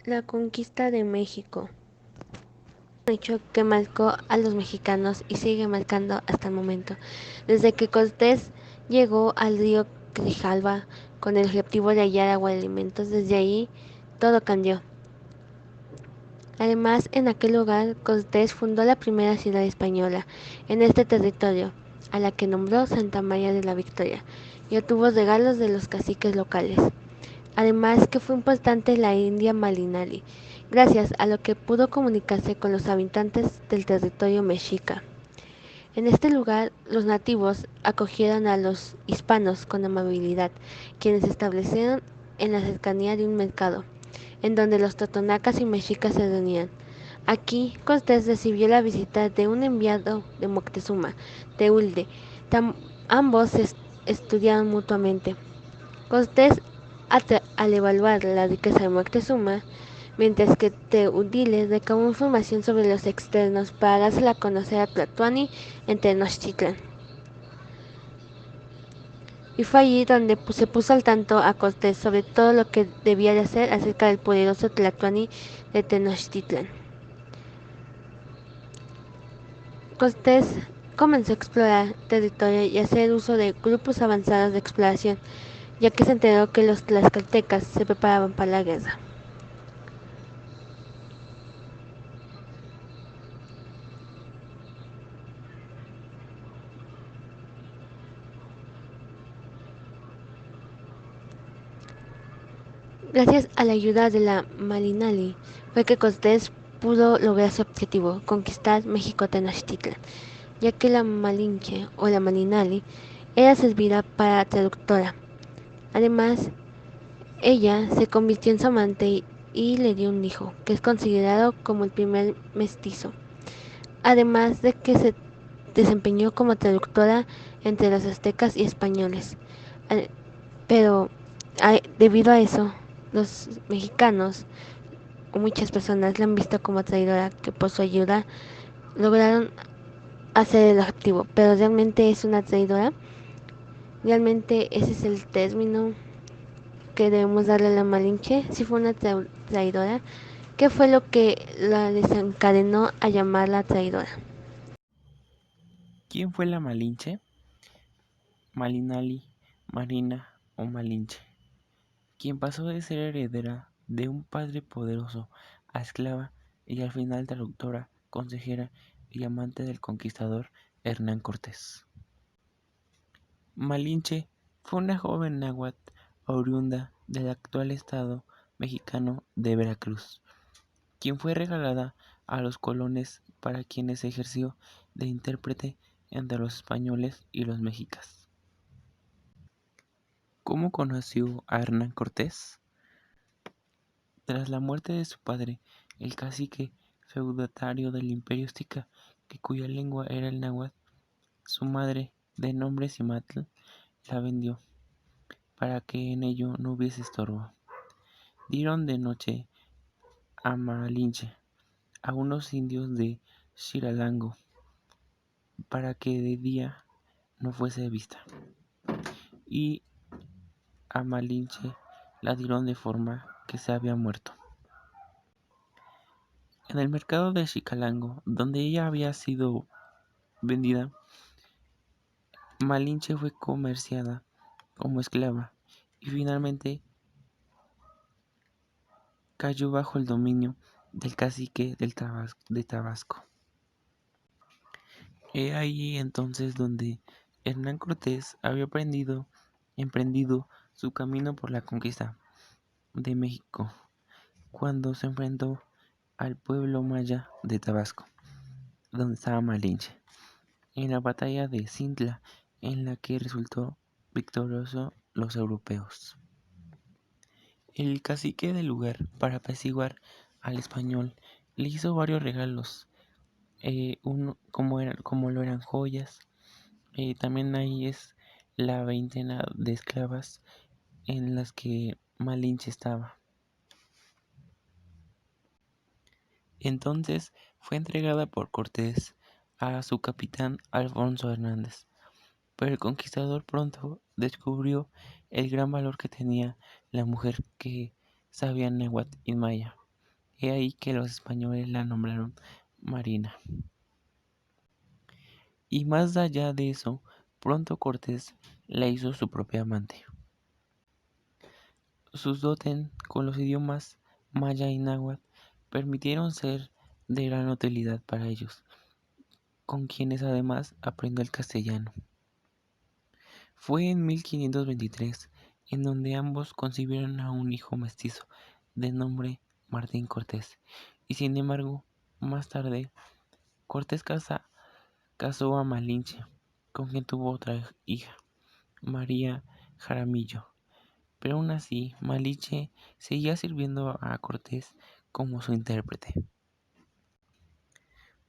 La conquista de México. Un hecho que marcó a los mexicanos y sigue marcando hasta el momento. Desde que Cortés llegó al río Grijalva con el objetivo de hallar agua y alimentos, desde ahí todo cambió. Además, en aquel lugar Cortés fundó la primera ciudad española en este territorio, a la que nombró Santa María de la Victoria, y obtuvo regalos de los caciques locales. Además que fue importante la India Malinali, gracias a lo que pudo comunicarse con los habitantes del territorio mexica. En este lugar, los nativos acogieron a los hispanos con amabilidad, quienes se establecieron en la cercanía de un mercado, en donde los totonacas y mexicas se reunían. Aquí, Cortés recibió la visita de un enviado de Moctezuma, Teulde. Ambos estudiaron mutuamente. Cortés, al evaluar la riqueza de Moctezuma, mientras que Teudile recabó información sobre los externos para dársela a conocer a Tlatuani en Tenochtitlan. Y fue allí donde se puso al tanto a Cortés sobre todo lo que debía de hacer acerca del poderoso Tlatuani de Tenochtitlan. Cortés comenzó a explorar territorio y a hacer uso de grupos avanzados de exploración, ya que se enteró que los tlaxcaltecas se preparaban para la guerra. Gracias a la ayuda de la Malinali fue que Cortés pudo lograr su objetivo, conquistar México Tenochtitlan, ya que la Malinche o la Malinali era servida para traductora. Además, ella se convirtió en su amante y le dio un hijo, que es considerado como el primer mestizo. Además de que se desempeñó como traductora entre los aztecas y españoles. Pero debido a eso, los mexicanos o muchas personas la han visto como traidora, que por su ayuda lograron hacer el objetivo, pero realmente es una traidora. Realmente ese es el término que debemos darle a la Malinche. Si fue una traidora, ¿qué fue lo que la desencadenó a llamarla traidora? ¿Quién fue la Malinche? Malinali, Marina o Malinche, quien pasó de ser heredera de un padre poderoso a esclava y al final traductora, consejera y amante del conquistador Hernán Cortés. Malinche fue una joven náhuatl oriunda del actual estado mexicano de Veracruz, quien fue regalada a los colones para quienes ejerció de intérprete entre los españoles y los mexicas. ¿Cómo conoció a Hernán Cortés? Tras la muerte de su padre, el cacique feudatario del Imperio Azteca, cuya lengua era el náhuatl, su madre, de nombre Cimatl, la vendió, para que en ello no hubiese estorbo. Dieron de noche a Malinche a unos indios de Chiralango, para que de día no fuese vista, y a Malinche la dieron de forma que se había muerto. En el mercado de Chicalango, donde ella había sido vendida, Malinche fue comerciada como esclava y finalmente cayó bajo el dominio del cacique de Tabasco. He ahí entonces donde Hernán Cortés había emprendido su camino por la conquista de México, cuando se enfrentó al pueblo maya de Tabasco, donde estaba Malinche, en la batalla de Cintla, en la que resultó victorioso los europeos. El cacique del lugar, para apaciguar al español, le hizo varios regalos, como lo eran joyas. También ahí es la veintena de esclavas en las que Malinche estaba. Entonces fue entregada por Cortés a su capitán Alfonso Hernández, pero el conquistador pronto descubrió el gran valor que tenía la mujer que sabía náhuatl y maya, He ahí que los españoles la nombraron Marina. Y más allá de eso, pronto Cortés la hizo su propia amante. Sus dotes con los idiomas maya y náhuatl permitieron ser de gran utilidad para ellos, con quienes además aprendió el castellano. Fue en 1523 en donde ambos concibieron a un hijo mestizo de nombre Martín Cortés, y sin embargo, más tarde, Cortés casó a Malinche, con quien tuvo otra hija, María Jaramillo. Pero aún así, Malinche seguía sirviendo a Cortés como su intérprete.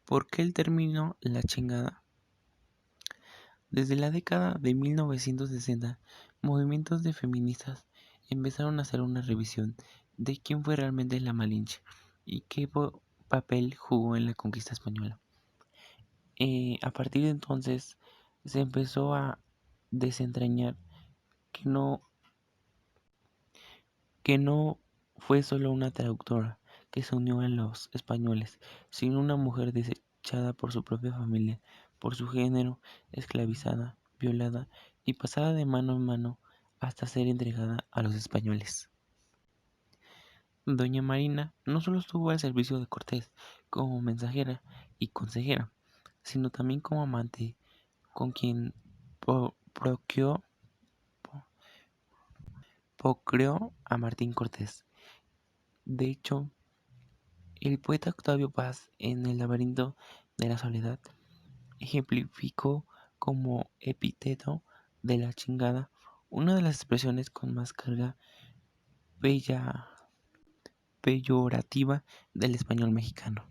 ¿Por qué el término la chingada? Desde la década de 1960, movimientos de feministas empezaron a hacer una revisión de quién fue realmente la Malinche y qué papel jugó en la conquista española. A partir de entonces se empezó a desentrañar que no fue solo una traductora que se unió a los españoles, sino una mujer desechada por su propia familia, por su género, esclavizada, violada y pasada de mano en mano hasta ser entregada a los españoles. Doña Marina no solo estuvo al servicio de Cortés como mensajera y consejera, sino también como amante con quien procreó a Martín Cortés. De hecho, el poeta Octavio Paz, en El laberinto de la soledad, ejemplificó como epíteto de la chingada una de las expresiones con más carga peyorativa del español mexicano.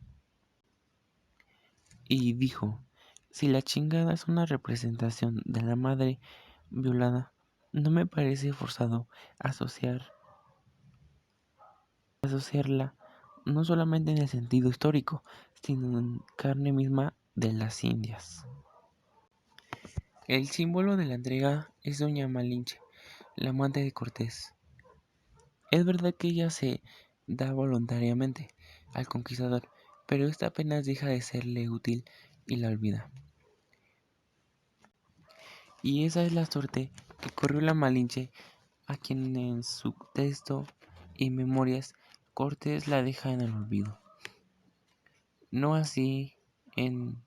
Y dijo, si la chingada es una representación de la madre violada, no me parece forzado asociarla no solamente en el sentido histórico, sino en carne misma de las Indias. El símbolo de la entrega es Doña Malinche, la amante de Cortés. Es verdad que ella se da voluntariamente al conquistador, pero esta apenas deja de serle útil y la olvida. Y esa es la suerte que corrió la Malinche, a quien en su texto y memorias Cortés la deja en el olvido. No así en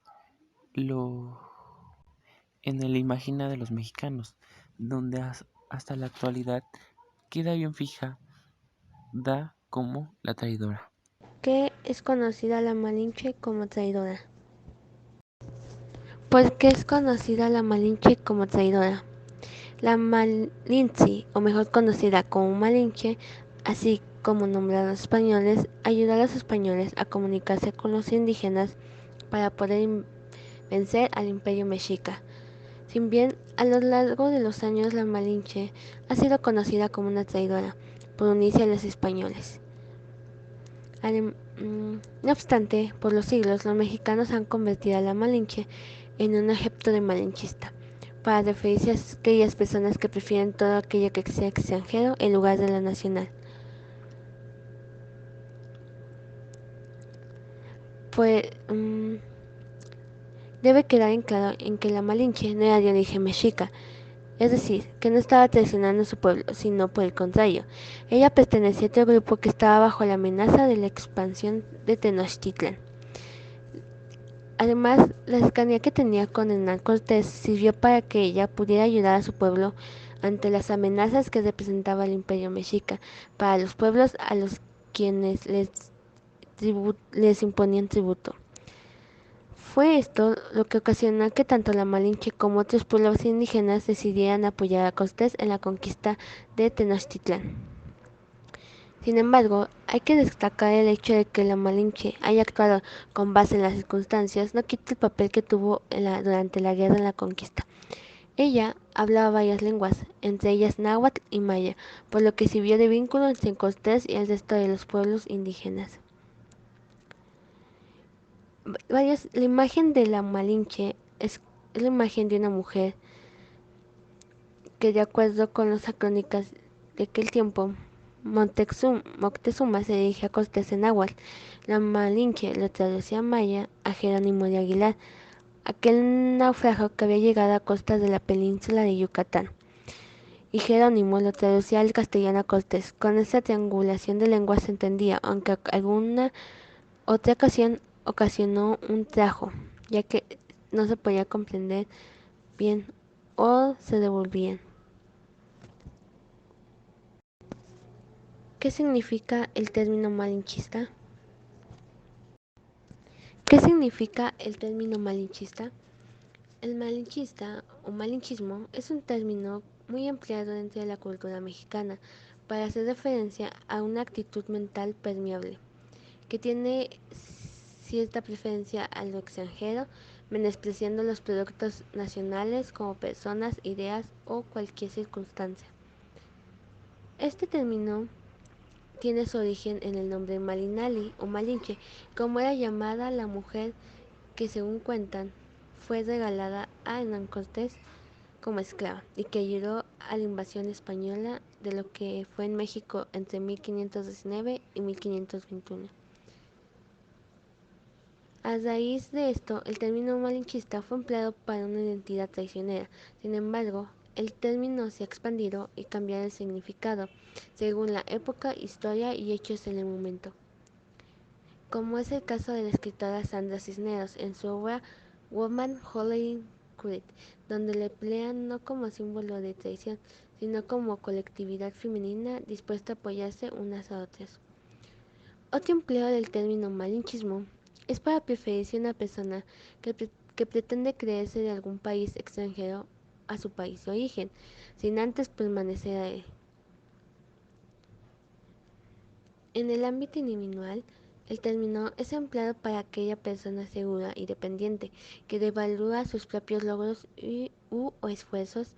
lo en el imagina de los mexicanos, donde hasta la actualidad queda bien fijada como la traidora. ¿Qué es conocida la Malinche como traidora? ¿Por qué es conocida la Malinche como traidora? La Malinche, o mejor conocida como Malinche, así como nombraron los españoles, ayudó a los españoles a comunicarse con los indígenas para poder vencer al imperio mexica. Si bien a lo largo de los años la Malinche ha sido conocida como una traidora por unirse a los españoles. No obstante, por los siglos los mexicanos han convertido a la Malinche en un objeto de malinchista, para referirse a aquellas personas que prefieren todo aquello que sea extranjero en lugar de lo nacional. Pues debe quedar en claro en que la Malinche no era de origen mexica, es decir, que no estaba traicionando a su pueblo, sino por el contrario, ella pertenecía a otro grupo que estaba bajo la amenaza de la expansión de Tenochtitlan. Además, la cercanía que tenía con Hernán Cortés sirvió para que ella pudiera ayudar a su pueblo ante las amenazas que representaba el imperio mexica para los pueblos a los quienes les imponían tributo. Fue esto lo que ocasionó que tanto la Malinche como otros pueblos indígenas decidieran apoyar a Cortés en la conquista de Tenochtitlán. Sin embargo, hay que destacar el hecho de que la Malinche haya actuado con base en las circunstancias, no quita el papel que tuvo durante la guerra en la conquista. Ella hablaba varias lenguas, entre ellas náhuatl y maya, por lo que sirvió de vínculo entre Cortés y el resto de los pueblos indígenas. La imagen de la Malinche es la imagen de una mujer que, de acuerdo con las crónicas de aquel tiempo, Moctezuma se dirige a Cortés en náhuatl. La Malinche lo traducía a maya a Jerónimo de Aguilar, aquel naufragio que había llegado a costas de la península de Yucatán, y Jerónimo lo traducía al castellano a Cortés. Con esta triangulación de lenguas se entendía, aunque alguna otra ocasión ocasionó un trajo, ya que no se podía comprender bien o se devolvían. ¿Qué significa el término malinchista? ¿Qué significa el término malinchista? El malinchista o malinchismo es un término muy empleado dentro de la cultura mexicana para hacer referencia a una actitud mental permeable que tiene cierta preferencia a lo extranjero, menospreciando los productos nacionales como personas, ideas o cualquier circunstancia. Este término tiene su origen en el nombre Malinali o Malinche, como era llamada la mujer que, según cuentan, fue regalada a Hernán Cortés como esclava y que ayudó a la invasión española de lo que fue en México entre 1519 y 1521. A raíz de esto, el término malinchista fue empleado para una identidad traicionera. Sin embargo, el término se ha expandido y cambiado el significado según la época, historia y hechos en el momento, como es el caso de la escritora Sandra Cisneros en su obra Woman Holding Courage, donde le emplean no como símbolo de traición, sino como colectividad femenina dispuesta a apoyarse unas a otras. Otro empleo del término malinchismo es para referirse a una persona que pretende creerse de algún país extranjero a su país de origen, sin antes permanecer a él. En el ámbito individual, el término es empleado para aquella persona segura y dependiente que devalúa sus propios logros o esfuerzos,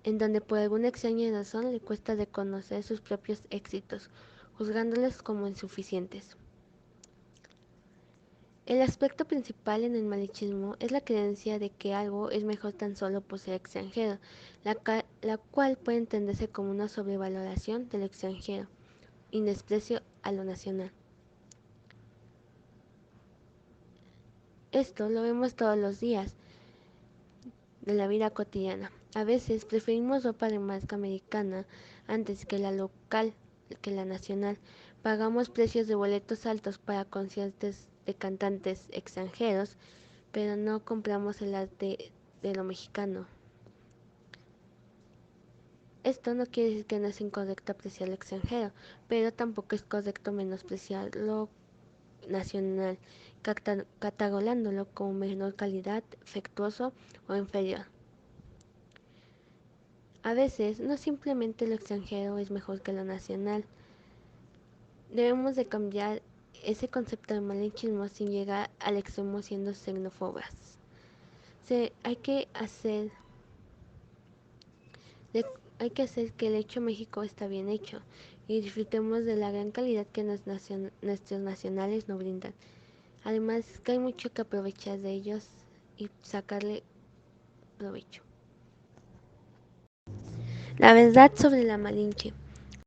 en donde por alguna extraña razón le cuesta reconocer sus propios éxitos, juzgándolos como insuficientes. El aspecto principal en el malinchismo es la creencia de que algo es mejor tan solo por ser extranjero, la cual puede entenderse como una sobrevaloración de lo extranjero y desprecio a lo nacional. Esto lo vemos todos los días de la vida cotidiana. A veces preferimos ropa de marca americana antes que la local, que la nacional. Pagamos precios de boletos altos para conciertos de cantantes extranjeros, pero no compramos el arte de lo mexicano. Esto no quiere decir que no es incorrecto apreciar lo extranjero, pero tampoco es correcto menospreciar lo nacional, catalogándolo como menor calidad, defectuoso o inferior. A veces, no simplemente lo extranjero es mejor que lo nacional. Debemos de cambiar ese concepto de malinchismo sin llegar al extremo siendo xenófobas. Hay que hacer hay que hacer que el hecho México está bien hecho y disfrutemos de la gran calidad que nuestros nacionales nos brindan. Además que hay mucho que aprovechar de ellos y sacarle provecho. La verdad sobre la Malinche.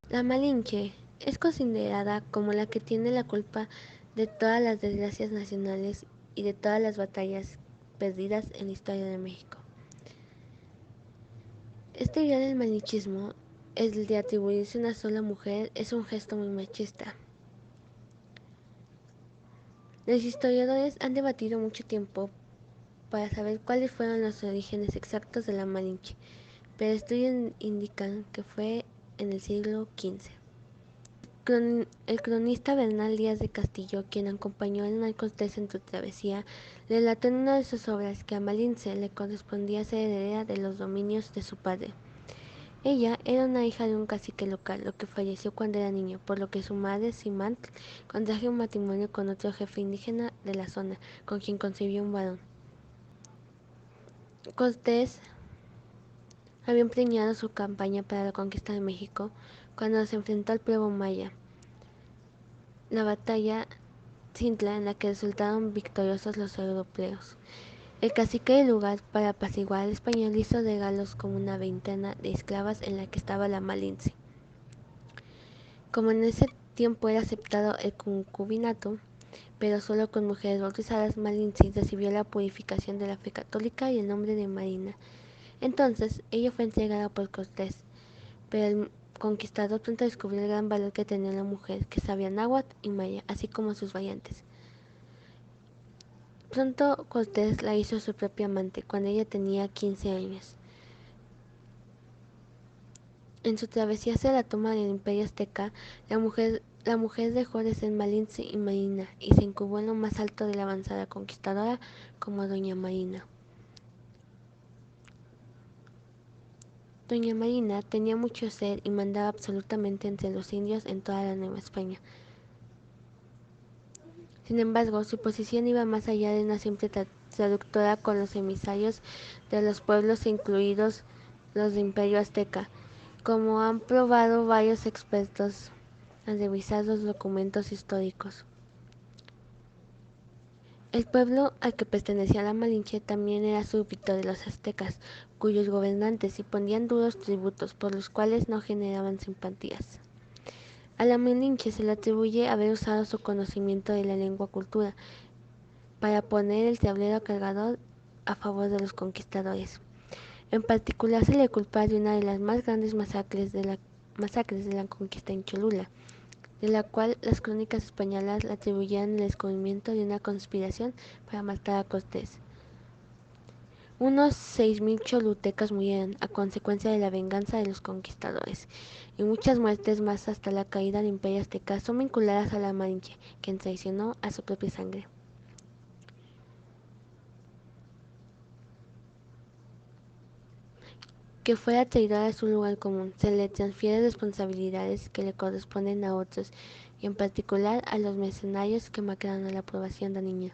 La Malinche es considerada como la que tiene la culpa de todas las desgracias nacionales y de todas las batallas perdidas en la historia de México. Esta idea del malinchismo, el de atribuirse a una sola mujer, es un gesto muy machista. Los historiadores han debatido mucho tiempo para saber cuáles fueron los orígenes exactos de la Malinche, pero estudios indican que fue en el siglo XV. El cronista Bernal Díaz de Castillo, quien acompañó a Hernán Cortés en su travesía, relató en una de sus obras que a Malinche le correspondía ser heredera de los dominios de su padre. Ella era una hija de un cacique local, lo que falleció cuando era niño, por lo que su madre, Simantl, contrajo un matrimonio con otro jefe indígena de la zona, con quien concibió un varón. Cortés había empeñado su campaña para la conquista de México cuando se enfrentó al pueblo maya, la batalla Cintla en la que resultaron victoriosos los europeos. El cacique del lugar, para apaciguar al español, hizo regalos como una veintena de esclavas en la que estaba la Malinche. Como en ese tiempo era aceptado el concubinato, pero solo con mujeres bautizadas, Malinche recibió la purificación de la fe católica y el nombre de Marina. Entonces, ella fue entregada por Cortés, pero el conquistador pronto descubrió el gran valor que tenía la mujer, que sabía náhuatl y maya, así como sus variantes. Pronto Cortés la hizo su propia amante, cuando ella tenía 15 años. En su travesía hacia la toma del Imperio Azteca, la mujer dejó de ser Malinche y Marina y se incubó en lo más alto de la avanzada conquistadora como Doña Marina. Doña Marina tenía mucho ser y mandaba absolutamente entre los indios en toda la Nueva España. Sin embargo, su posición iba más allá de una simple traductora con los emisarios de los pueblos, incluidos los del Imperio Azteca, como han probado varios expertos al revisar los documentos históricos. El pueblo al que pertenecía la Malinche también era súbdito de los aztecas, cuyos gobernantes imponían duros tributos por los cuales no generaban simpatías. A la Malinche se le atribuye haber usado su conocimiento de la lengua cultura para poner el tablero cargador a favor de los conquistadores. En particular se le culpa de una de las más grandes masacres de la conquista en Cholula, de la cual las crónicas españolas le atribuían el descubrimiento de una conspiración para matar a Cortés. Unos 6.000 cholutecas murieron a consecuencia de la venganza de los conquistadores, y muchas muertes más hasta la caída del Imperio Azteca son vinculadas a la Malinche, quien traicionó a su propia sangre. Que fuera traidora a su lugar común, se le transfiere responsabilidades que le corresponden a otros, y en particular a los mercenarios que marcaron la aprobación de la niña.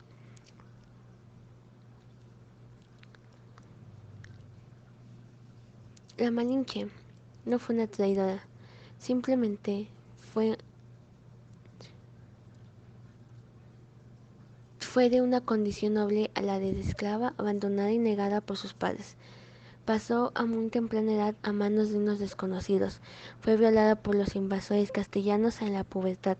La Malinche no fue una traidora, simplemente fue, fue de una condición noble a la de esclava, abandonada y negada por sus padres. Pasó a muy temprana edad a manos de unos desconocidos. Fue violada por los invasores castellanos en la pubertad.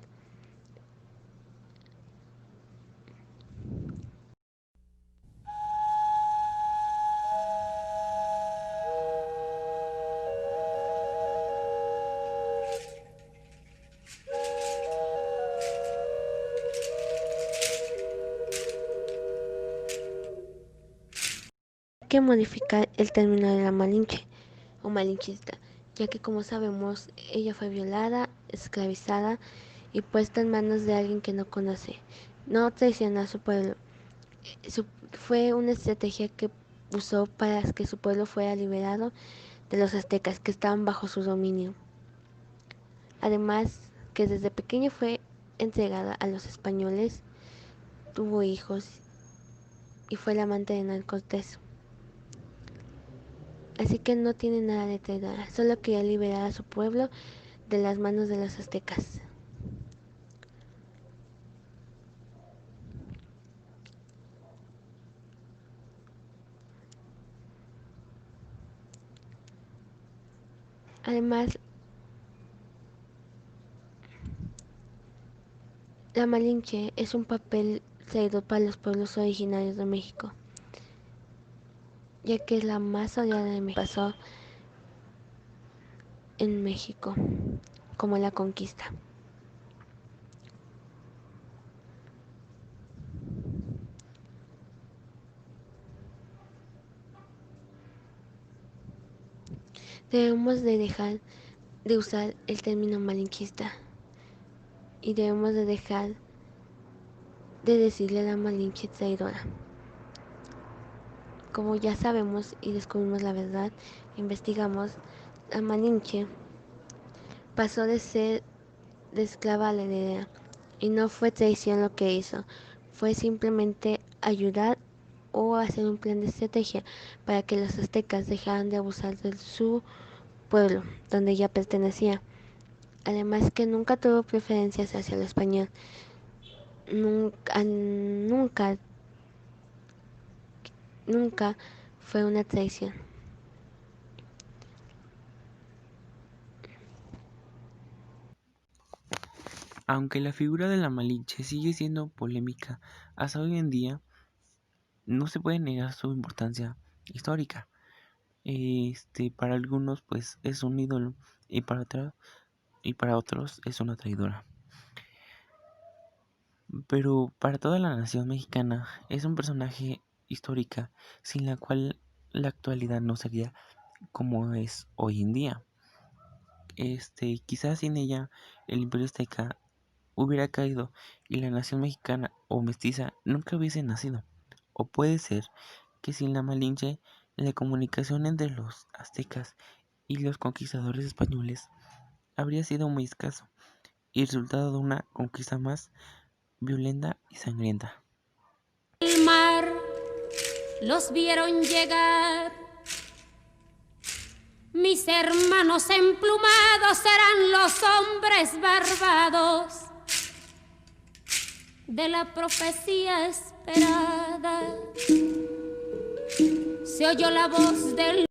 Hay que modificar el término de la Malinche o malinchista, ya que como sabemos ella fue violada, esclavizada y puesta en manos de alguien que no conoce. No traicionó a su pueblo. Fue una estrategia que usó para que su pueblo fuera liberado de los aztecas que estaban bajo su dominio. Además, que desde pequeña fue entregada a los españoles, tuvo hijos y fue la amante de Hernán Cortés. Así que no tiene nada de traidora, solo quería liberar a su pueblo de las manos de los aztecas. Además, la Malinche es un papel traidor para los pueblos originarios de México, ya que es la más odiada de México. Pasó en México, como la conquista. Debemos de dejar de usar el término malinchista y debemos de dejar de decirle a la Malinche traidora. Como ya sabemos y descubrimos la verdad, investigamos, la Malinche pasó de ser de esclava a la heredera, y no fue traición lo que hizo, fue simplemente ayudar o hacer un plan de estrategia para que los aztecas dejaran de abusar de su pueblo, donde ella pertenecía. Además que nunca tuvo preferencias hacia el español, nunca, nunca fue una traición. Aunque la figura de la Malinche sigue siendo polémica hasta hoy en día, no se puede negar su importancia histórica. Para algunos pues es un ídolo y para otros es una traidora. Pero para toda la nación mexicana es un personaje histórica sin la cual la actualidad no sería como es hoy en día. Quizás sin ella el Imperio Azteca hubiera caído y la nación mexicana o mestiza nunca hubiese nacido. O puede ser que sin la Malinche la comunicación entre los aztecas y los conquistadores españoles habría sido muy escaso y resultado de una conquista más violenta y sangrienta. El mar los vieron llegar, mis hermanos emplumados serán los hombres barbados de la profecía esperada. Se oyó la voz del